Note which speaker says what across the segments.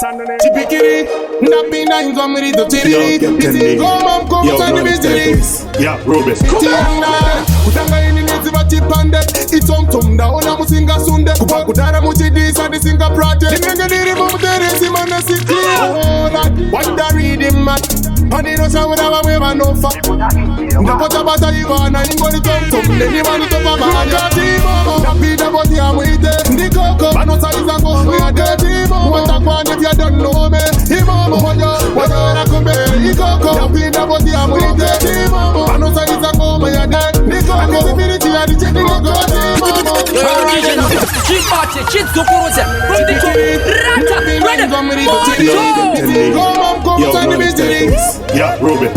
Speaker 1: Chipikiri, nappy nines on me to titty. This is come on the mystery.
Speaker 2: Yeah, Robert.
Speaker 1: Kutanga ini nezi bachipande. Itom daona musinga sunde. Kutara muchidisa di singa project. Nimenge niri mumuteresi manasiti. What the reading man? Panino shawura waweva nofa. Ndapota bata ivana ingoli tom. Neni mani topa mahanya. Napida boti amwite. Ndikoko bano saiza ngomwe ya detimo. Watakwani if you don't know me. Imamo wajo rakumbe. Ikoko napida boti amwite. Imamo bano saiza ngomwe ya det. Ndikoko spiriti ya di cheki ngoko.
Speaker 3: Chizokoroza
Speaker 2: Yeah, Robert.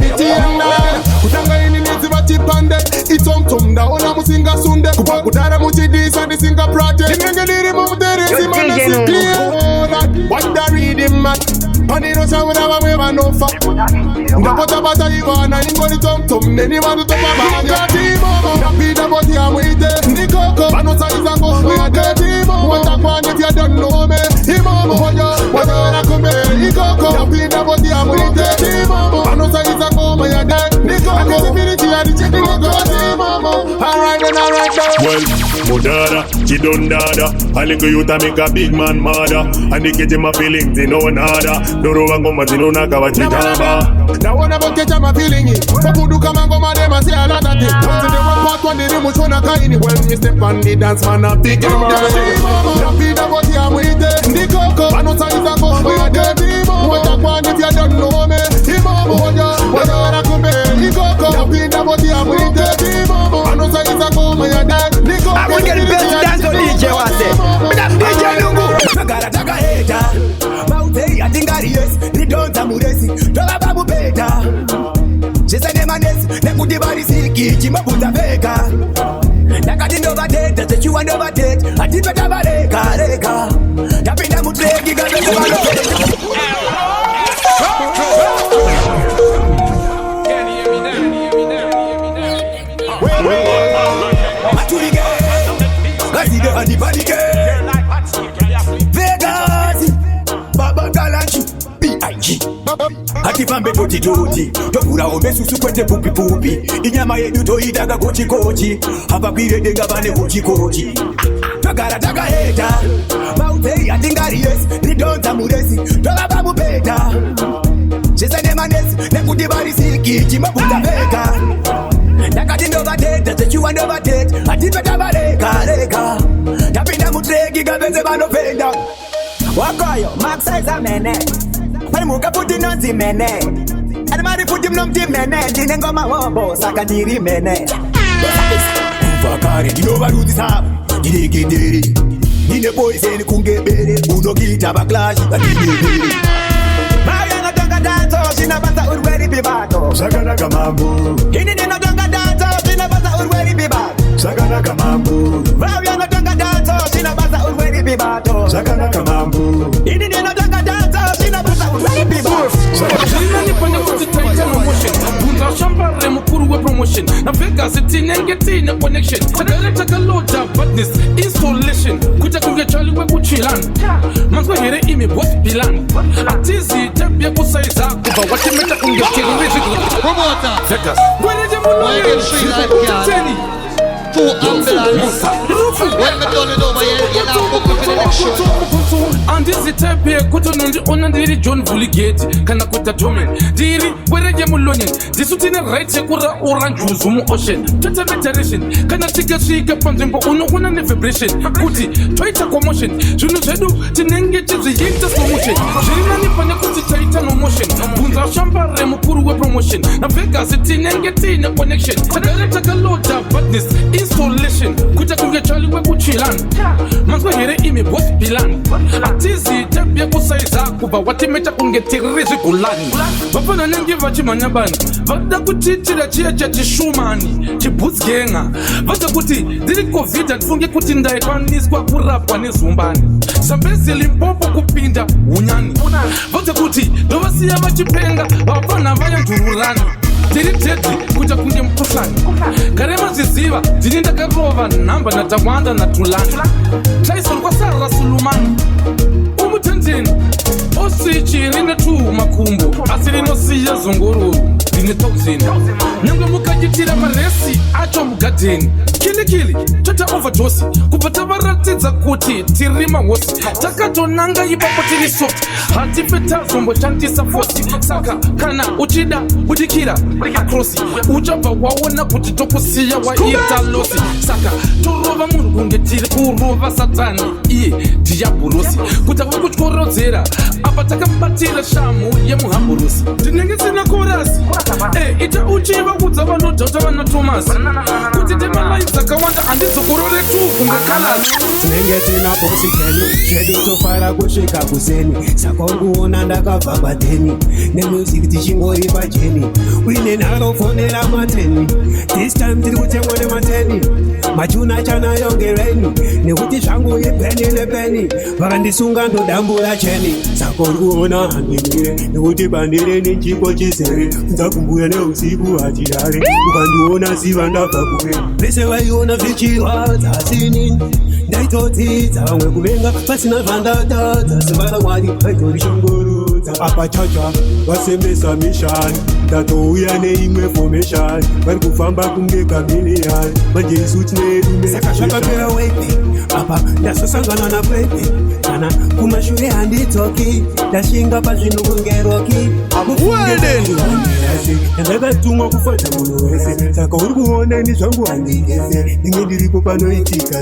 Speaker 1: Kutanga ini nezi bachipande. Itom daona musinga sunde. Kutara muchidisa di singa project. Nimenge niri mumuteresi manasiti. What the reading man? Panino shawura waweva nofa. Ndapota bata ivana ingoli tom. Neni mani topa mahanya. Napida boti amwite. Ndikoko bano saiza ngomwe ya detimo. Watakwani if you don't know me. Imamo wajo rakumbe. Ikoko napida boti amwite. Imamo bano saiza ngomwe ya det. Ndikoko spiriti ya di cheki ngoko. Alright then.
Speaker 2: Well, Mudada, she done dada. I link you to make a big man mother. And they get my feelings, they know nada. Doro wango mazino naka wachitaba.
Speaker 1: Now wanna go catch my feeling it. Papudu kama ngoma dem say a lot of things. Once the one part when the remote shona kaini. When you step on the dance man a big man. Napida boti amwite. Ndikoko bano saiza ngomwe ya detimo. Watakwani if you don't know me. Imamo wajo rakumbe. Ikoko napida boti amwite. Imamo bano saiza ngomwe ya det.
Speaker 3: I will get the best dance on DJ Wase. But I'm DJ Lungu.
Speaker 4: Magara taka heta Maute ya tingari yes Ridonta muresi Tola babu beta Chesa nemanesi Nekuti barisiki Chimabuta veka Nakati nova date That you and over date Atipeta bareka reka Tapinda mutreki Gabeza balo Maturige Gaside adipanike Vegas Baba Galanchi B.I.G. Hatifambe toti Tokura ombe susu kwete pupi pupi Inyama yedu toidaga kochi kochi Hapa kwire denga bane kochi kochi Magara taka heta Maute ya tingari yes Ridonta muresi Tola babu beta Chesa nemanesi Nekuti barisiki Chimabuta veka Nakati nova date That you and over date Atipeta bareka reka Tapinda mutreki Gabeze bano penda Wakoyo Max size mene Palimuka puti nonzi mene Adamari puti mnomti mene Dine ngoma wombo Sakadiri mene Ufakare Dinova ruti sabu Dine gederi Dine poison kungebere Uno kita baklashi Adinebere Mariana donga danto Shina bata urweri bibato
Speaker 2: Sagana kamambu.
Speaker 4: Ini nino donga danto Shina bata urweri bibato
Speaker 2: Sagana kamambu.
Speaker 4: Mariana donga danto Shina bata urweri bibato
Speaker 2: Sagana kamambu.
Speaker 4: Ini nino donga danto Shina bata urweri bibato
Speaker 5: Jina ni pande kuti taita no motion. Bunza shambare mukuru we promotion. Na Vegas itinengeti na connection. Tagare tagalota badness installation. Kuja kunge chali we kuchilan. Manzo here imi boss bilan. Atizi tabia kusaiza kuba watemeta kunge kiririzi.
Speaker 6: Promoter
Speaker 5: Vegas. Weneje mulo.
Speaker 6: Wagon Street Life Yard. Full ambulance. When we done it over here, you now book me for the next show.
Speaker 5: And this is type here, kutonondi onandiri John Vuligate, kana kuta domen. Diri, wereje mulonyen. Disutine right sekura orange zumu ocean. Tata veteration, kana tika shika panzimbo uno una ne vibration. Kuti, twaita commotion. Junu zedu, tinenge chizi yinta slow motion. Jina ni panya kuti taita no motion. Bunza shambare mukuru we promotion. Na Vegas tinenge tina connection. Tagare tagalota badness installation. Kuja kunge chali we kuchilan. Manzo here imi boss bilan. Atizi tabia kusaiza kuba watemeta kunge tiririzi kulani. Bafana nengi vachimanya bani. Vada kutitira chia chishumani. Chibutsgenga. Vada kuti diri covid atufunge kuti ndaitwanis kwa kurapwa nezumbani. Sambezi limpopo kupinda unyani. Vada kuti dovasiya vachipenga. Vapana vaya ndururani. Tiri teti kuja kunge mkushani. Karema ziziva Zininda karova namba na tawanda na tulani. Tyson kwa Sara Sulumani. Umutendeni makumbo asi rinosiya zongororo rine 1000 nyange mukachitira maresi acho mugadheni kilikili tota overdose kubva tavaratidza kuti tiri mahosi takatonanga ipapo tiri soft hatife tazomboshandisa fosi saka kana uchida budikira akrosi uchabva waona kuti tokusiya waita losi saka torova munhu kunge tiri kurova satani iye dhiyabhurosi kuti akakutykorodzera apa takabatira shamu yemuhamburosi ndinenge sina korasi ita uchivaudza vanodhauta vana tomasi kuti ndemalaini dzakawanda handizokorore tu kunge kalasi
Speaker 7: tinenge tina posikeni zvedu tofara kusvika kuseni saka uri kuona ndakabva padheni nemusic tichingori pajeni uine nharofonera mateni this time tiri kutengwa nemateni machuna chanayo ngereni nekuti zvangu ipeni nepeni vakandisunga ndodambura cheni saka uri kuona handimire nekuti bandire nenjiko chizere nzakumbuya neusiku hachidare ukandiona ziva ndabva kure vese vaiona zvichirwadza sinini ndaitoti dzavamwe kuvenga pasina zvandatadza simba ramwari vaitorishongorudza apa chacha vasembesa mishani ndatouya neimwe formation vari kufamba kunge kamiliyani manje isu tinerume saka zvakapera wepe apa ndasosangana napwepe kana kumashure handitoki ndashinga pazvinhu kungeroki ndakatumwa kufadza munhu wese saka uri kuona ini zvangu handigese ndinge ndiripo panoitika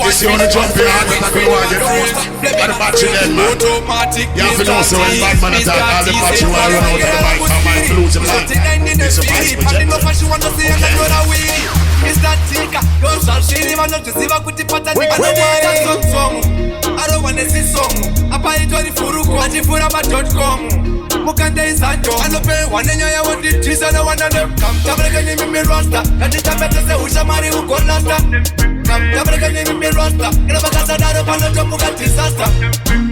Speaker 2: This is only jumping on the back of the wagon. And the battery dead, man. You have to know, so when bad man attack, all the battery will run out of the mic. My mind to lose the mic. It's a vice project. Okay.
Speaker 8: Mr. Tika, don't shall she even not to see what could put a song. I don't want to see song. I buy it on the Furuko and the Furaba.com. Mukande is a joke. I don't pay one and I want the cheese and I want them. Come, Tabrega name me Rasta. And the Tabata say, Ushamari who got Lasta. Come, Tabrega name me Rasta. Grabacasa Dara Panato Mugat disaster.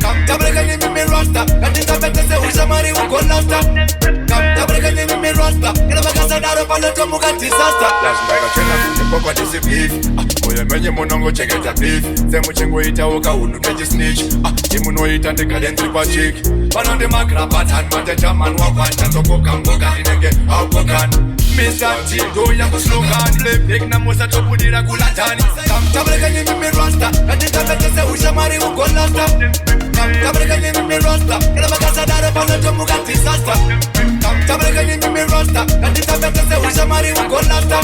Speaker 8: Come, Tabrega name me Rasta. And the Tabata say, Ushamari who got Lasta. Come, Tabrega name me Rasta. Grabacasa Dara Panato Mugat disaster. Last night I turned up the Papa Disipif. Oya menye monongo chegeta beef. Semu chengo ita oka unu keji snitch. Imuno ita teka dentri pa chick. Panonde makra patan mate jaman wakwanta toko kamboga inenge aukokan. Mr. Tindo ya kuslogan. Lepek na mosa topudira kulatani. Tabrega nimi mi rasta. Kadita bete se ushamari ukolasta. Tabrega nimi mi rasta. Kila makasa dara panoto mugati sasta. Tabrega nimi mi rasta. Kadita bete se ushamari ukolasta.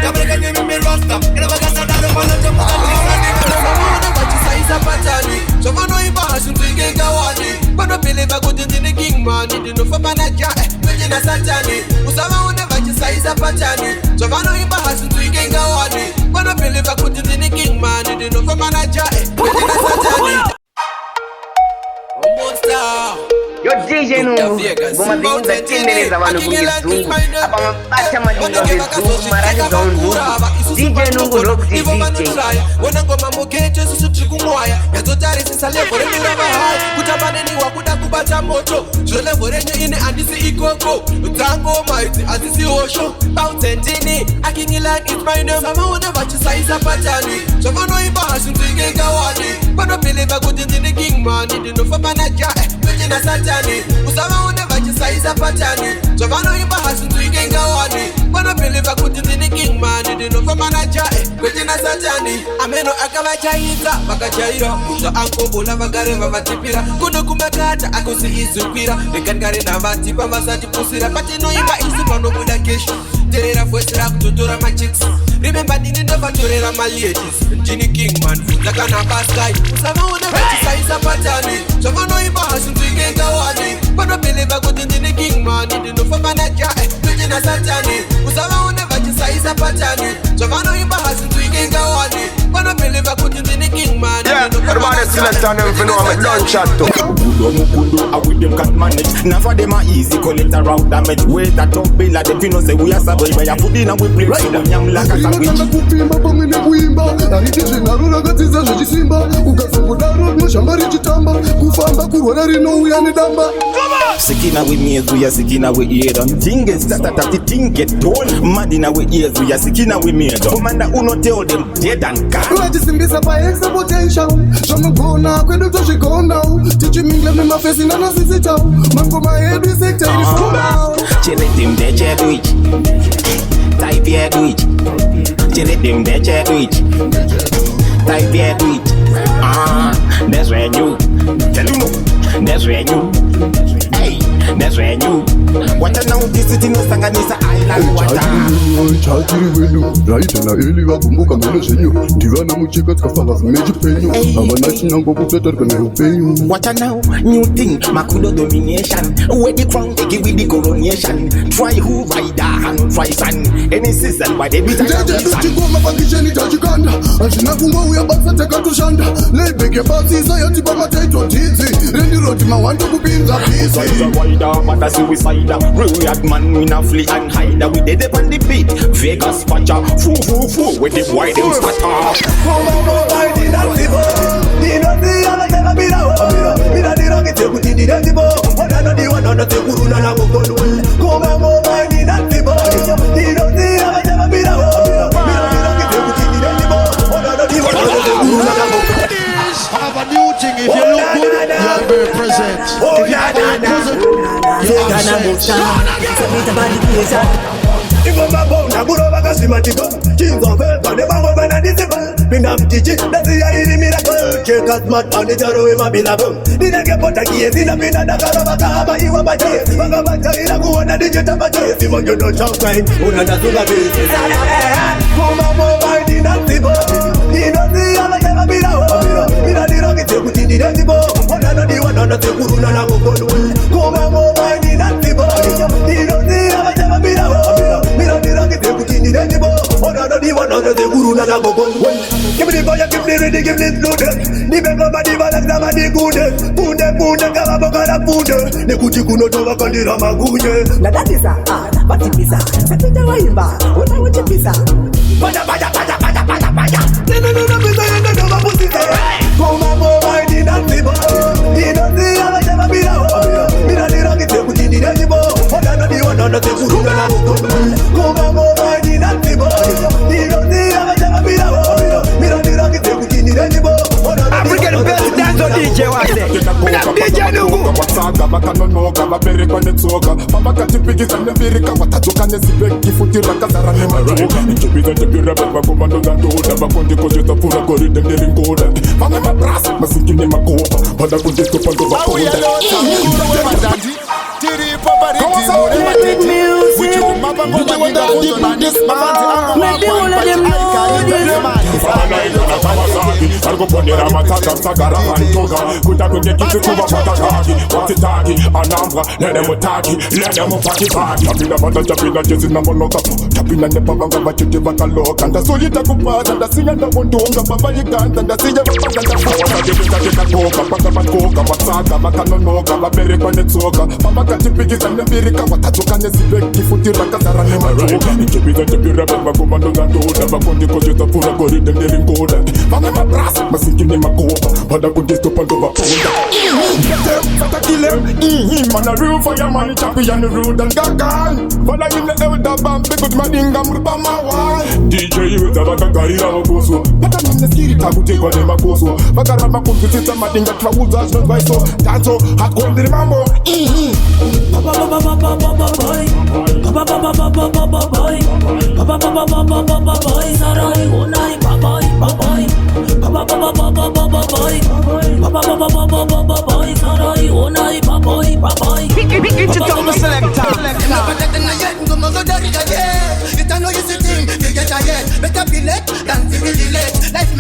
Speaker 8: Tabrega nimi mi rasta. Kila makasa dara panoto mugati patani, so man no imbahasu twige gawani. But no believe I go to the king man, it no for manager, which na satani. Usama one vachi size patani, so man no imbahasu twige gawani. But no believe I go to the king man, it no for manager, which na satani.
Speaker 9: Yo DJ Nungu, bumazungumza 10 minutes abantu kungizungu apa mapacha madingo vizungu maradi zongu DJ Nungu rock DJ
Speaker 8: wana ngoma mokete susu trikumwaya yazotari sisaleko remura bahai kutabane ni wakuda kubata moto jole vorenye ine andisi ikoko utango maiti azisi hosho boutentini akingila it's my name sama una vachi size patani so mano ibahasu twige gawani but no believe I go to the king man it no for manager na satani usama une vachi size patani so vano imba hasu twige gawani bana believe akutini king man it no for manager na satani ameno akavachaita vakachaira uza anko bola vagareva vatipira kuno kumbakata akosi izukwira ngangare na vatipa vasati pusira patino imba isi pano buda kesho terera voice rap tutora my chicks remember dini ndo vatorera my ladies jini king man futa kana baskai usama une vachi size patani so vano imba hasu twige gawani bana believe akutini king man it no for manager na satani usama une vachi size patani so vano imba hasu twige gawani bana believe akutini king man it no for manager
Speaker 10: selector them for know I'm a done shot too.
Speaker 4: Mukundo, I with them can't manage. Now for them are easy, collect a round damage. Wait that don't be like the pino say we are savage. But you put in and we play right. Them young like a sandwich.
Speaker 1: Kupimba pamene kuimba aitizve narura kadziza zvechisimba ukasongodaro noshamba richitamba kufamba kurwara rinouya nedamba.
Speaker 4: Sikina with me as we are sikina with ear done. Thing is that the thing get told. Madina with ears we are sikina with me done. Commander uno tell them dead and gone.
Speaker 1: Wajisimbisa pa extra potential. Shamugona kwedu toshigona. Teaching me let me my face in a nasty town. Mango my head is sector is come out.
Speaker 4: Chile them de chedwich. Type here do it. Chile them de chedwich. Type here do it. That's when you. Tell you no. That's when you. Hey, that's when you. What now this city no Sanganisa Island water.
Speaker 1: Chatiri wenu, right na eli wakumbuka mbele zenyu. Divana mucheka tukafala meji penyu. Abanashi nango kupeta kana upenyu.
Speaker 4: What now new thing, Makudo domination. Where the crown take it with the coronation. Try who rider and try sun. Any season why they beat a season.
Speaker 1: Chikoma pakisheni tajikanda. Ashina kumba uya basa teka tushanda. Lebeke basi sayati bama taito tizi. Rendi roti mawanto kupinza pisi.
Speaker 4: But a suicider, real man in a flee and hide. We did it on the beat, Vegas patcha, foo with the white them starter.
Speaker 6: Have a new thing. If you look good, you are very present. If you are very present, you are
Speaker 4: If I'm a bone, I'm going to go see my chicken. Kings of Earth, but never go when I disable. Bring up teaching, that's the idea miracle. Check out my on the Jaro in my beloved. Did I get what I gave in a minute? I got a Bakaba, you were my day. I'm a Bakari, I'm going to digital my day. If you don't shout time, who not to the business. Come on, I did not see both. You know, the other never be out. We don't need to get to the Danibo. One another, one another, Kuruna, come on, I did not see both. You know, the other never be out. Give me the fire, give me ready, give me loaded. The member of the balance, I'm the good. Punde, Kavabaka, Punde. The Kuchikuno to work on the Ramaguye.
Speaker 11: That is a but it is a Sepita Waimba. What I want to be a Paya.
Speaker 4: Come on, I did not see. You don't see how I never be out. You don't need to get the Danibo. What another one on the Kuruna. Come on, I did not see. You don't see how I never be out. You don't need to get the Danibo.
Speaker 3: African best dance on DJ Wase. DJ Nungu.
Speaker 1: Wasaga bakano gaba bereka netsoka. Papa kati pigisa nebirika watatoka nesibeki futira kazara nemaroka. Nchobida tebira baba komando zandoda bakonde kojeta pura gori denderi ngoda. Papa mabras masikini makopa. Pada kunjesto pando bakonda. Tiri papa riti mure matiti. With you mama mama wanda foto na this man. Maybe all of them know Argo ponera matata sagara antoga. Kuta kunde kitu kuba patagaki. Watitaki anambra. Let them attack. Let them party party. Tapina bata tapina jesi na moloka. Tapina ne papa ngaba chute baka loka. Nda soli takupata. Nda siya nda wondonga. Baba yiganta. Nda siya baba nda foka. Jebita jeka koka. Paka makoka. Wasaga bakanonoga. Babere kwa netsoka. Papa kati pigisa nebirika. Watatoka nesibeki futira kazara nemaroka. Nchobida tebira baba komando zandoda. Bakonde kojeta pura gori denderi ngoda. Papa mabras masikini makopa. Pada kunjesto pando bakonda. Get them, fata kill them. Man a real fireman, champion the road and gagan. Follow in the elder band, because my dinga murba my wall. DJ you the baka garira okoso. Pata mine skiri tabu take on them akoso. Baka rama kumfitita my dinga trousers not by so. Tanto hot cold the mambo.
Speaker 8: Life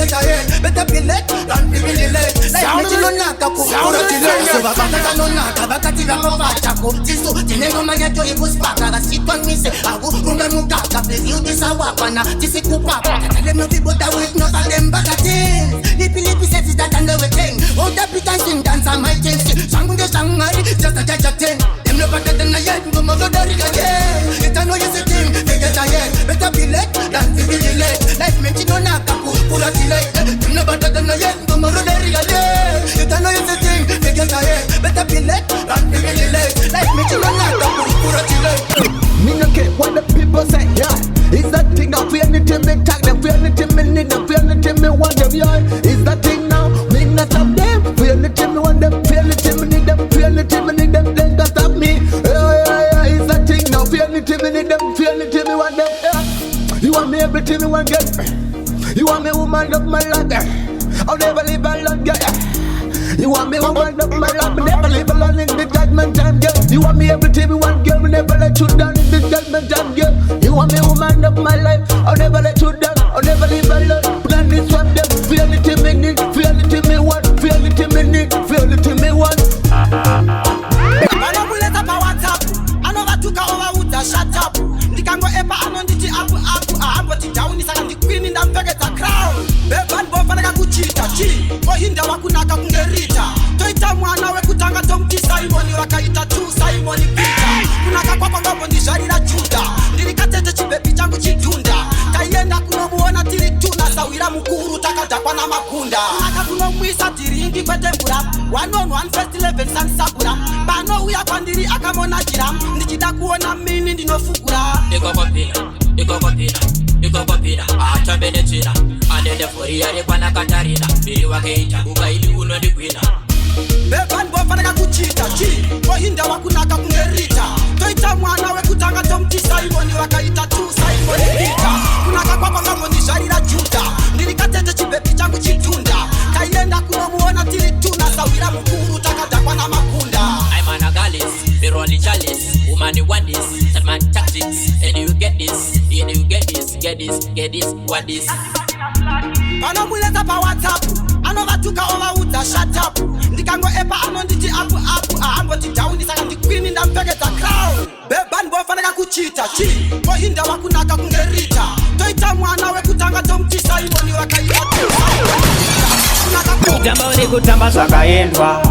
Speaker 8: get ahead. Better be late than be really late. Like me chinonaka kukura chile. So bakata nonaka bakati ramo vachako. Tisu tineno manyato ikuspaka. Gasitwa nmise agu rume mukaka. Please you this awapana. Tisi kupapa. Tell them people that with not all them bad things. Lippy says is that and everything. All the pretense in dance are my things. Shangunge shangari just a judge of thing. Them no better than I yet. No more dari again. It I know you see thing. They get ahead. Better be late than be really late. Like me chinonaka kukura chile. Them no better than I yet. No more dari again. It I know you see thing. They get ahead. Better be late than be really late. Like me chinonaka kukura chile.
Speaker 12: Me no care what the people say, yeah. Is that thing now? Feel anything me tag them, feel anything me need them, feel anything me want them, yeah. Is that thing now? Me not stop them. Feel anything me want them, feel anything me need them, feel anything me need them, then can't stop me. Yeah. Is that thing now? Feel anything me need them, feel anything me want them, yeah. You want me everything me want get. You want me woman of my life, yeah. I'll never leave alone, yeah. You want me woman of my life, never leave alone in the judgment time, girl. You want me everything you want, girl, never let you down in the judgment time, girl. You want me woman of my life, I'll never let you down, I'll never leave alone. Plan this one, them feel anything me need, feel anything me want, feel anything me need, feel anything me want.
Speaker 8: Bana muleta pa WhatsApp, anova tuka over uta shut up. Ndikango epa anonditi apu ambo ti down isaka ndi queen ndampeketa crown. Beban bo fanaka kuchita chi, ohinda wakunaka kungerita. Toita mwana we kutanga tomti Simon wakaita tu Simon Peter. Kunaka kwa ngombo ndisharira Juda. Ndilikatete chibebi changu chitunda. Kayenda kunomuona tiri tuna sawira mukuru takata kwa na makunda. Kunaka kunomwisa tiringi kwete mbura. 1-on-1 first 11 sansabura. Bano uya pandiri akamona jiram. Ndikida kuona mini ndinofukura. Iko kopina acha benechina anende foria ni kwana Katarina bili wakeita ukaili uno ndi kwina beban bo fanaka kuchita chi ohinda wakunaka kungerita toita mwana we kutanga tomti Simon wakaita tu Simon Peter kunaka kwa ngombo ndisharira Juda ndilikatete chibebi changu chitunda kayenda kunomuona tiri tuna sawira mukuru takata kwa na makunda I'm an agalis biroli chalice woman want this that man tactics and you get this and you get this what this Bana muleta pa WhatsApp anova tuka over uta shut up ndikango epa anonditi apu ambo ti down isaka ndi queen ndampeketa crown beban bo fanaka kuchita chi ohinda wakunaka kungerita toita mwana we kutanga tomti Simon wakaita
Speaker 3: kutamba zvakaendwa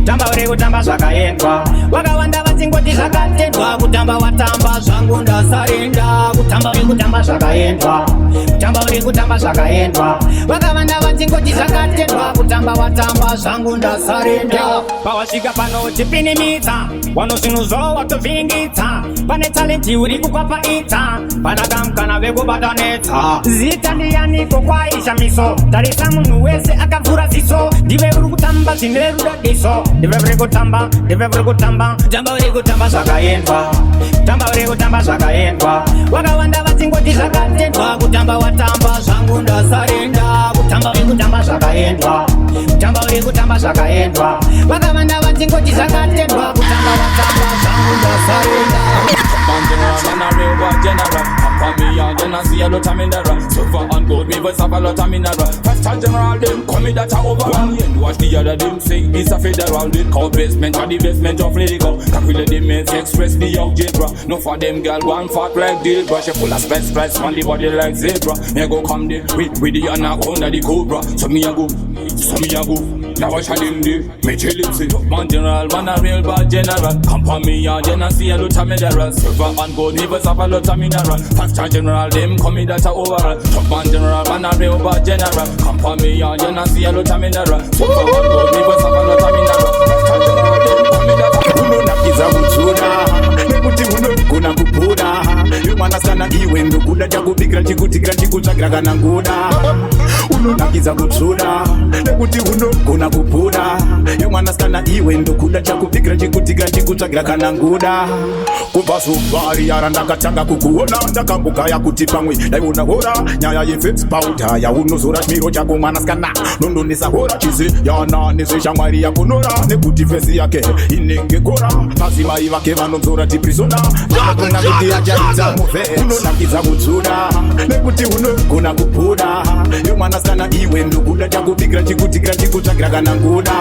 Speaker 3: tamba uri kutamba zvakaendwa wakawanda vadzingoti zvakatendwa kutamba watamba zvangu ndasarenda kutamba uri kutamba zvakaendwa kutamba uri kutamba zvakaendwa wakawanda vadzingoti zvakatendwa kutamba watamba zvangu ndasarenda pawasvika panotipinimidza wanozvinuzvo watovhiringidza pane talenti uri kukwapaidza panakamukana vekubatanedza zita ndiyaniko kwaishamiso tarisa munhu wese akavhura ziso ndive uri kutamba zvine rudadiso ndive uri kutamba tamba uri kutamba zvakaendwa tamba uri kutamba zvakaendwa wakawanda vadzingoti zvakatendwa kutamba watamba zvangu ndasarenda kutamba uri kutamba zvakaendwa kutamba uri kutamba zvakaendwa wakawanda vadzingoti zvakatendwa kutamba watamba zvangu ndasarenda
Speaker 13: Man a real bad general. Up me and then I see a lot of mineral. Silver and gold, we was have a lot of mineral. First general, them coming that are overall. And watch the other them sing, it's a federal. With call basement or the basement of lyrical. Calculate the mains, express the young zebra. No for them girl, one fat like Dilbra. She full of stress on the body like zebra. Me go come there with the anaconda, the cobra. So me a go. Now watch how them do. Me chillin' say, man general, man a real bad general. Come for me and then I see a lot of mineral. Silver and gold, we was have a lot of mineral. First general, them coming that are overall. Top man general, man a real bad general. Come for me and then I see a lot of mineral. Silver and gold, we was have a lot of mineral. First general, them coming that are
Speaker 4: uno nakiza kutsuna nekuti unogona kupona yomwana sana iwe ndokuda chakubigira chikutikira chikutsvagira kana nguda unonakidza kutsuna nekuti unogona kupona yomwana sana iwe ndokuda chakubigira chikutikira chikutsvagira kana nguda kubva zuvari yara ndakatanga kukuona ndakambokaya kuti pamwe ndaiona hora nyaya yefes pauta yaunozora chimiro chako mwanasikana nondonesa hora chizi yana nezveshamwari yakonora nekuti fesi yake inenge kora madzimai vake vanonzora tiprisona ndakona kuti achaidza yove unonakiza kutsuna nekuti unogona kubuda yomwanasana iwe ndokuda chakubigira chikutikira chikutsvagira kana nguda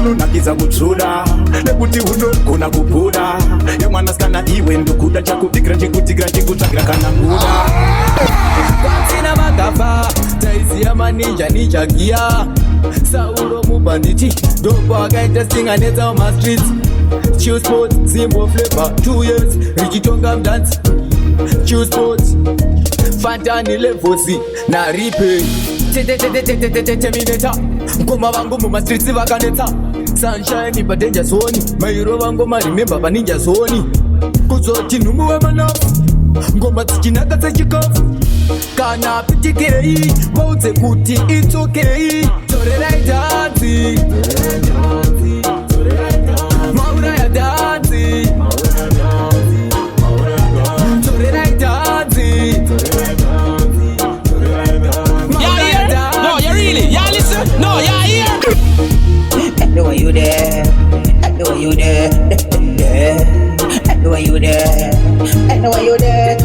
Speaker 4: unonakiza kutsuna nekuti unogona kubuda yomwanasana iwe ndokuda chakubigira chikutikira chikutsvagira kana nguda
Speaker 14: kwatsina magava taiziya maninja ninja gia Sauro mubanditi dopo akainteresting anetsa mastreets Choose sports, Zimbo flavor 2 years Richitonga mdance Choose sports Fantani levosi na repay Terminator Mkoma vangu muma streets vakaneta Sunshine pa danger zone Mairo vangu ma remember pa ninja zone Kuzoti numu we manofu Ngoma tichinaka tachikofu Kana pitikei Mauze kuti it's okay Torerai danzi Maura ya danzi Torerai danzi
Speaker 15: Y'all here? No, you really? Y'all listen? No, y'all here?
Speaker 16: The way you there, the way you there, the way you there, the way you there.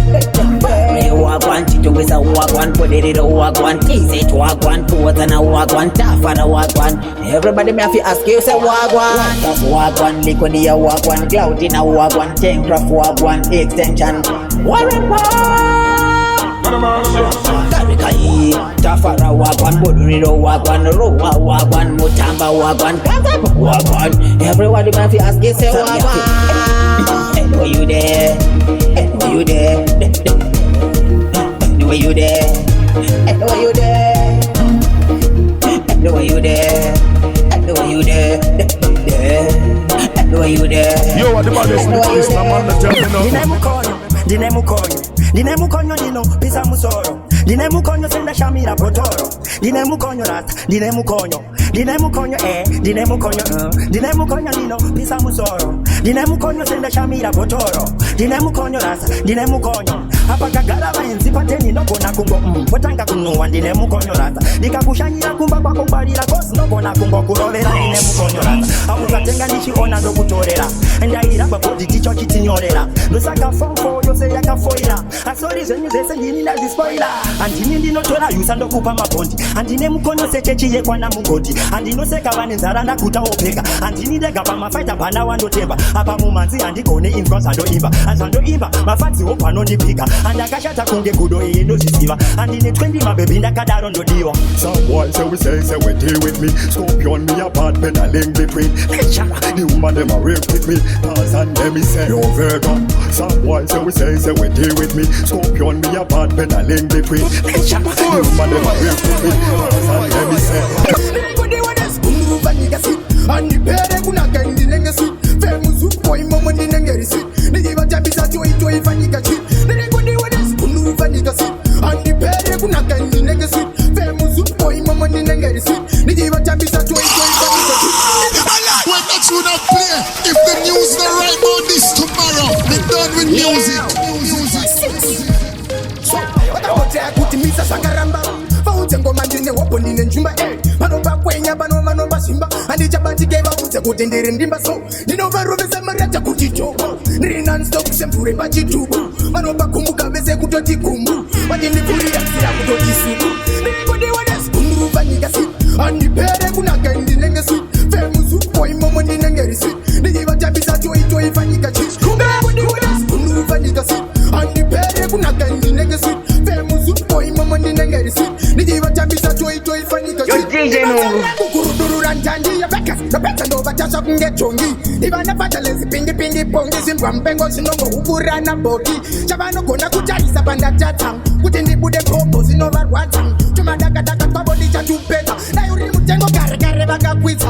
Speaker 16: Walk one, chicho with a walk one, put it in a walk one, easy to walk one, towards and a walk one, tough and a walk one. Everybody may have to ask you, say walk one, tough walk one, liquid a walk one, cloud in a walk one, tank craft walk one, extension. Warren Karikai, Tafara walk one, Boduriro walk one, Roa walk one, Mutamba walk one, Kazap walk one. Everybody may have to ask you, say walk one. And were you there? And were you there? And were you there? And were you there? And were you there? And were you there? And were you there?
Speaker 2: Yo, what the baddest is the man that tell me now.
Speaker 17: Dine mukonyo dino pisa musoro. Dine mukonyo senda shamira potoro. Dine mukonyo rat, dine mukonyo dine mukonyo dine mukonyo dino pisa musoro. Dine mukonyo senda shamira potoro. Dine mukonyo rat, dine mukonyo hapa kagara vaenzi pateni ndogona kungo potanga kunwa dine mukonyo rat. Dikakushanyira kumba kwa kumbalira kosi ndogona kungo kurovera dine mukonyo rat. Akukatenga nichiona ndokutorera. Ndaira babodi ticho chitinyorera. Ndosaka fonfo yose yakafoira. Asori zenyu zese ndini na dispoila. Andini ndinotora yusa ndokupa mabondi. Andine mukono sechechi yekwa na mugodi. Andino seka vane nzara ndakuta opeka. Andini dega pa mafaita bana wandotemba. Apa mumanzi andikone influence andoimba. Andoimba mafanzi opa nondipika. Andakashata kunge kudo endo zisiva. Andine 20 mabebi ndakadaro ndodiwa.
Speaker 1: Some boys say we deal with me. Scorpion me a bad pedaling between. The woman them a rape with me. Cause and them me say yo Virgo. Some boys say we deal with me. Scorpion me a bad pedaling between. The woman them a rape with me. Cause and them me say
Speaker 12: Ani pere kuna kandi nengesi Femusu poi momo ni nengerisi Nijiva tabisa toi fanika chit Nirekundi wades kunu fanika sit Ani pere kuna kandi nengesi Femusu poi momo ni nengerisi Nijiva tabisa toi fanika chit
Speaker 2: When that should not play, if the news not right about this tomorrow, we done with music.
Speaker 12: Watakotea kutimisa sangaramba Faute ngoma ndine wapo ndine njumba Manomba kwenya manomba simba Andi chabati geva ute kutendere ndimba so Ninova rovesa marata kutitoko Niri non-stop sempure pachitubu Manomba kumbuka vese kutoti kumbu Wajini kuri ya msira kutoti subu Niri kodi wades kunduru vanika sit Andi pere kuna kendi nenge sit Femusu poi momo ndine ngeri sit Nijiva tabisa toi fanika chit Niri kodi wades kunduru vanika sit Andi pere kuna kendi nenge sit Femusu poi momo ndine ngeri sit Nijiva tabisa toi fanika chit Kukuruduru ranjandi ya bekas Na beta ndo batasha kunge chongi Ibana fatalezi pingi pongi Zimbwa mpengo sinongo ubura na bodi Chabano kona kuchaisa banda tatang Kutindi bude kopo zinova rwatang Chuma daka kwa bodi chatupeta Na yuri mutengo kare baka kwita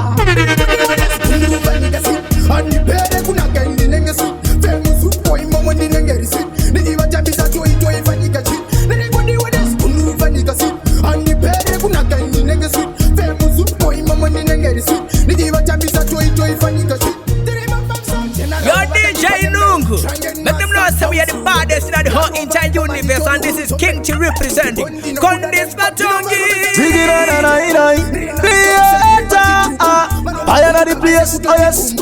Speaker 12: Kunduru vanida si Anipere kuna kendi nenge si Femusu poi momo ni nengeri si Nijiva tabisa toi fanika chit Nirikundi wades kunduru vanika si Anipere kuna kendi nenge si Femusu poi momo ni nengeri si Nijiva tabisa toi fanika chit
Speaker 15: Yo DJ Nungu, let them know say we are the baddest in the whole entire universe, and this is King Chi representing Kondis Matongi.
Speaker 18: Creator, I am the place, oh yes.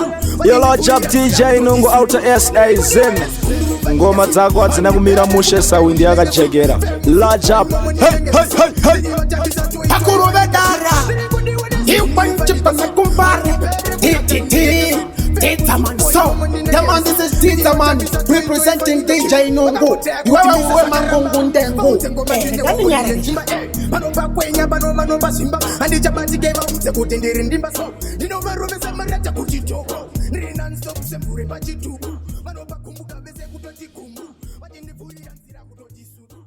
Speaker 18: Yo large up DJ Nungu outer SA Zen. Ngoma zako hazina kumira mushe sawindi yakajegera. Large up. Hey.
Speaker 19: Pakuru vedara. Iwanchipa sa kumbare. Tita man, so the man, this is Tita man representing DJ Nungu. You are a man Dengu. Manoba kwenya manoba simba andi chabati gema sekutendere ndimba so ndinova romesa marata kuchitoko ndiri non stop sembure pachituku manoba kumbuka bese kutoti kumbu wajindivurira nzira kutoti sudu.